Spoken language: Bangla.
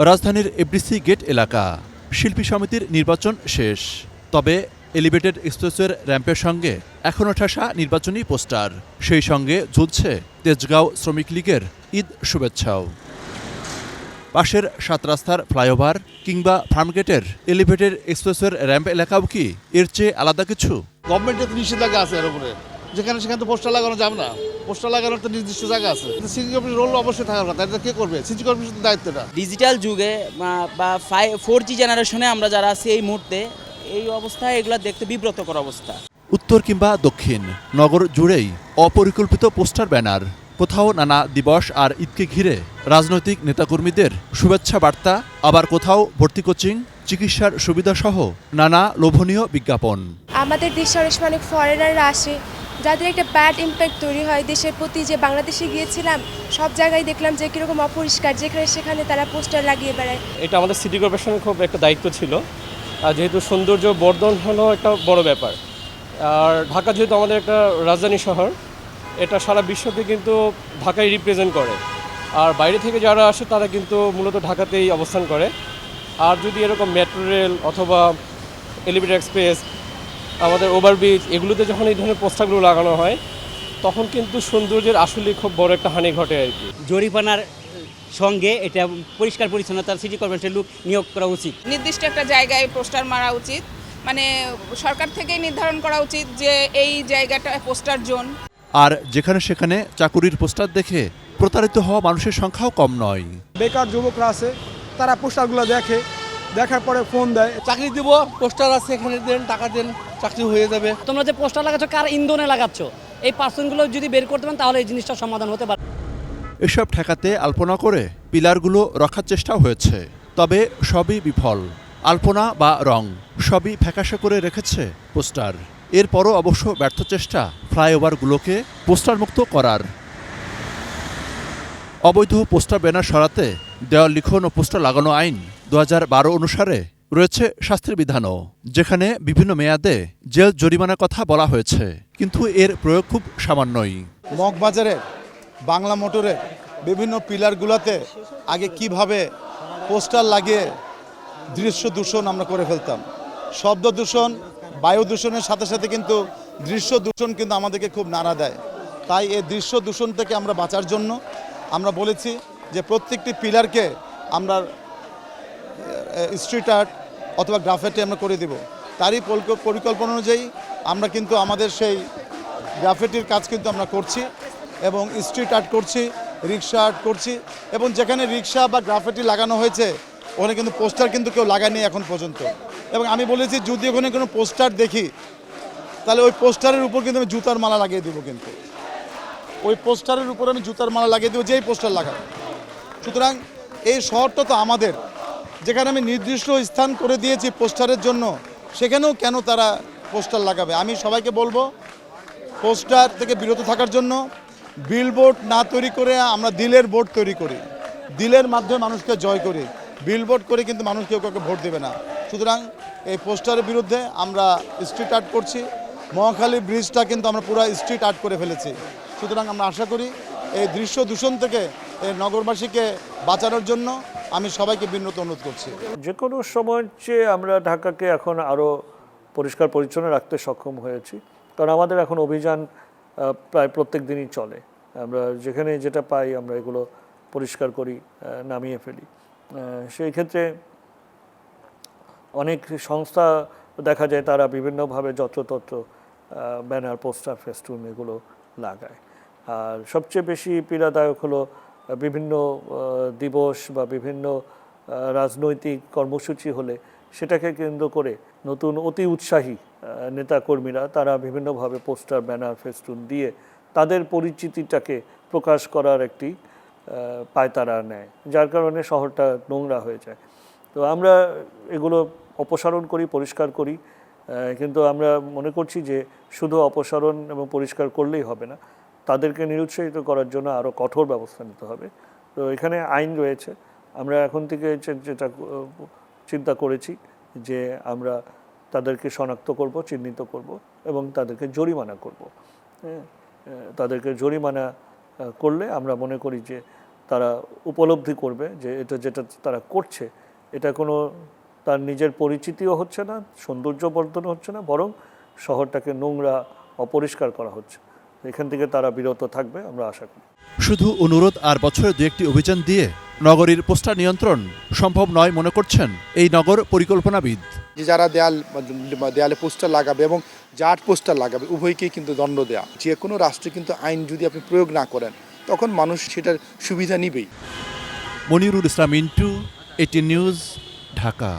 রাজধানীর এফডিসি গেট এলাকা। শিল্পী সমিতির নির্বাচন শেষ, তবে এলিভেটেড এক্সপ্রেসওয়ের র্যাম্পের সঙ্গে এখনও ঠাসা নির্বাচনী পোস্টার। সেই সঙ্গে ঝুলছে তেজগাঁও শ্রমিক লীগের ঈদ শুভেচ্ছাও। পাশের ৭ রাস্তার ফ্লাইওভার কিংবা ফার্মগেটের এলিভেটেড এক্সপ্রেসওয়ের র্যাম্প এলাকাও কি এর চেয়ে আলাদা কিছু? গভর্নমেন্টের তো নিষেধাজ্ঞা আছে এর উপরে, যেখানে সেখানে তো পোস্টার লাগানো যাবে না। পোস্টার লাগানোর তো নির্দিষ্ট জায়গা আছে। সিটি কর্পোরেশন রোল অবশ্যই থাকার কথা। এটা কে করবে? সিটি কর্পোরেশনের দায়িত্বটা। ডিজিটাল যুগে বা 4G জেনারেশনে আমরা যারা আছি এই মুহূর্তে, এই অবস্থায় এগুলা দেখতে বিব্রতকর অবস্থা। উত্তর কিংবা দক্ষিণ নগর জুড়েই অপরিকল্পিত পোস্টার ব্যানার। কোথাও নানা দিবস আর ঈদকে ঘিরে রাজনৈতিক নেতাকর্মীদের শুভেচ্ছা বার্তা, আবার কোথাও ভর্তি কোচিং, চিকিৎসার সুবিধাসহ নানা লোভনীয় বিজ্ঞাপন। আমাদের দেশে অনেক সময় অনেক ফরেনাররা আসে, যাদের একটা ব্যাড ইম্প্যাক্ট তৈরি হয় দেশের প্রতি। যে বাংলাদেশে গিয়েছিলাম, সব জায়গায় দেখলাম যে কীরকম অপরিষ্কার, যেখানে সেখানে তারা পোস্টার লাগিয়ে বেড়ায়। এটা আমাদের সিটি কর্পোরেশনের খুব একটা দায়িত্ব ছিল, আর যেহেতু সৌন্দর্য বর্ধন হলো একটা বড় ব্যাপার। আর ঢাকা যেহেতু আমাদের একটা রাজধানী শহর, এটা সারা বিশ্বকে কিন্তু ঢাকায় রিপ্রেজেন্ট করে। আর বাইরে থেকে যারা আসে তারা কিন্তু মূলত ঢাকাতেই অবস্থান করে। আর যদি এরকম মেট্রো রেল অথবা এলিভেটেড এক্সপ্রেস, আমাদের ওভারব্রিজ, এগুলোতে যখন এই ধরনের পোস্টারগুলো লাগানো হয়, তখন কিন্তু সৌন্দর্যের আসলে খুব বড় একটা হানি ঘটে আর কি। জরিমানার সঙ্গে এটা পরিষ্কার পরিচ্ছন্নতার সিটি কর্পোরেশনের লোক নিয়োগ করা উচিত। নির্দিষ্ট একটা জায়গায় পোস্টার মারা উচিত, মানে সরকার থেকেই নির্ধারণ করা উচিত যে এই জায়গাটা পোস্টার জোন। আর যেখানে সেখানে চাকুরির পোস্টার দেখে প্রতারিত হওয়া মানুষের সংখ্যাও কম নয়। বেকার যুবকরা আছে, তারা পোস্টারগুলো দেখে, দেখার পরে ফোন দেয়, চাকরি দিব, পোস্টার আছে এখানে, দেন টাকা দেন, চাকরি হয়ে যাবে। তোমরা যে পোস্টার লাগাচ্ছ, কার ইন্ধনে লাগাচ্ছ, এই পার্সনগুলো যদি বের করতে পারেন তাহলে এই জিনিসটা সমাধান হতে পারে। এসব ঠেকাতে আলপনা করে পিলারগুলো রক্ষার চেষ্টাও হয়েছে, তবে সবই বিফল। আলপনা বা রং সবই ফ্যাকাশে করে রেখেছে পোস্টার। এরপরও অবশ্য ব্যর্থ চেষ্টা ফ্লাইওভারগুলোকে পোস্টার মুক্ত করার। অবৈধ পোস্টার ব্যানার সরাতে দেওয়াল লিখন ও পোস্টার লাগানো আইন ২০১২ অনুসারে রয়েছে শাস্তির বিধানও, যেখানে বিভিন্ন মেয়াদে জেল জরিমানার কথা বলা হয়েছে, কিন্তু এর প্রয়োগ খুব সামান্যই। মগবাজারের বাংলা মোটরের বিভিন্ন পিলারগুলোতে আগে কিভাবে পোস্টার লাগিয়ে দৃশ্য দূষণ আমরা করে ফেলতাম। শব্দ দূষণ, বায়ু দূষণের সাথে সাথে কিন্তু দৃশ্য দূষণ কিন্তু আমাদেরকে খুব নাড়া দেয়। তাই এই দৃশ্য দূষণ থেকে আমরা বাঁচার জন্য আমরা বলেছি যে প্রত্যেকটি পিলারকে আমরা স্ট্রিট আর্ট অথবা গ্রাফিটি আমরা করে দেব। তারই পরিকল্পনা অনুযায়ী আমরা কিন্তু আমাদের সেই গ্রাফিটির কাজ কিন্তু আমরা করছি এবং স্ট্রিট আর্ট করছি, রিক্সা আর্ট করছি, এবং যেখানে রিক্সা বা গ্রাফিটি লাগানো হয়েছে ওখানে কিন্তু পোস্টার কিন্তু কেউ লাগায়নি এখন পর্যন্ত। এবং আমি বলেছি যদি ওখানে কোনো পোস্টার দেখি তাহলে ওই পোস্টারের উপর কিন্তু আমি জুতার মালা লাগিয়ে দেবো, কিন্তু ওই পোস্টারের উপর আমি জুতার মালা লাগিয়ে দেবো যেই পোস্টার লাগায়। সুতরাং এই শহরটা তো আমাদের, যেখানে আমি নির্দিষ্ট স্থান করে দিয়েছি পোস্টারের জন্য, সেখানেও কেন তারা পোস্টার লাগাবে? আমি সবাইকে বলবো পোস্টার থেকে বিরত থাকার জন্য। বিলবোর্ড না তৈরি করে আমরা দিলের বোর্ড তৈরি করি, দিলের মাধ্যমে মানুষকে জয় করি। বিলবোর্ড করে কিন্তু মানুষ কেউ কাউকে ভোট দেবে না। সুতরাং এই পোস্টারের বিরুদ্ধে আমরা স্ট্রিট আর্ট করছি। মহাখালী ব্রিজটা কিন্তু আমরা পুরো স্ট্রিট আর্ট করে ফেলেছি। সুতরাং আমরা আশা করি এই দৃশ্য দূষণ থেকে এই নগরবাসীকে বাঁচানোর জন্য আমি সবাইকে বিনীত অনুরোধ করছি। যে কোনো সময় চেয়ে আমরা ঢাকাকে এখন আরও পরিষ্কার পরিচ্ছন্ন রাখতে সক্ষম হয়েছি, কারণ আমাদের এখন অভিযান প্রায় প্রত্যেক দিনই চলে। আমরা যেখানে যেটা পাই আমরা এগুলো পরিষ্কার করি, নামিয়ে ফেলি। সেই ক্ষেত্রে অনেক সংস্থা দেখা যায় তারা বিভিন্নভাবে যত্রতত্র ব্যানার, পোস্টার, ফেস্টুন এগুলো লাগায়। আর সবচেয়ে বেশি পীড়াদায়ক হলো বিভিন্ন দিবস বা বিভিন্ন রাজনৈতিক কর্মসূচি হলে সেটাকে কেন্দ্র করে নতুন অতি উৎসাহী নেতাকর্মীরা তারা বিভিন্নভাবে পোস্টার, ব্যানার, ফেস্টুন দিয়ে তাদের পরিচিতিটাকে প্রকাশ করার একটি পায়তারা নেয়, যার কারণে শহরটা নোংরা হয়ে যায়। তো আমরা এগুলো অপসারণ করি, পরিষ্কার করি, কিন্তু আমরা মনে করছি যে শুধু অপসারণ এবং পরিষ্কার করলেই হবে না, তাদেরকে নিরুৎসাহিত করার জন্য আরও কঠোর ব্যবস্থা নিতে হবে। তো এখানে আইন রয়েছে। আমরা এখন থেকে যেটা চিন্তা করেছি যে আমরা তাদেরকে শনাক্ত করব, চিহ্নিত করব এবং তাদেরকে জরিমানা করব। তাদেরকে জরিমানা করলে আমরা মনে করি যে তারা উপলব্ধি করবে যে এটা যেটা তারা করছে এটা কোনো তার নিজের পরিচিতিও হচ্ছে না, সৌন্দর্য বর্ধন হচ্ছে না, বরং শহরটাকে নোংরা অপরিষ্কার করা হচ্ছে। এখান থেকে তারা বিরত থাকবে আমরা আশা করি। শুধু অনুরোধ আর বছরে দু একটি অভিযান দিয়ে নগরীর পোস্টার নিয়ন্ত্রণ সম্ভব নয় মনে করছেন এই নগর পরিকল্পনাবিদ। যে যারা দেয়ালে পোস্টার লাগাবে এবং জাট পোস্টার লাগাবে উভয়কেই কিন্তু দণ্ড দেয়া। যে কোনো রাষ্ট্রে কিন্তু আইন যদি আপনি প্রয়োগ না করেন তখন মানুষ সেটার সুবিধা নিবেই। মনিরুল ইসলাম মিন্টু, 18 নিউজ, ঢাকা।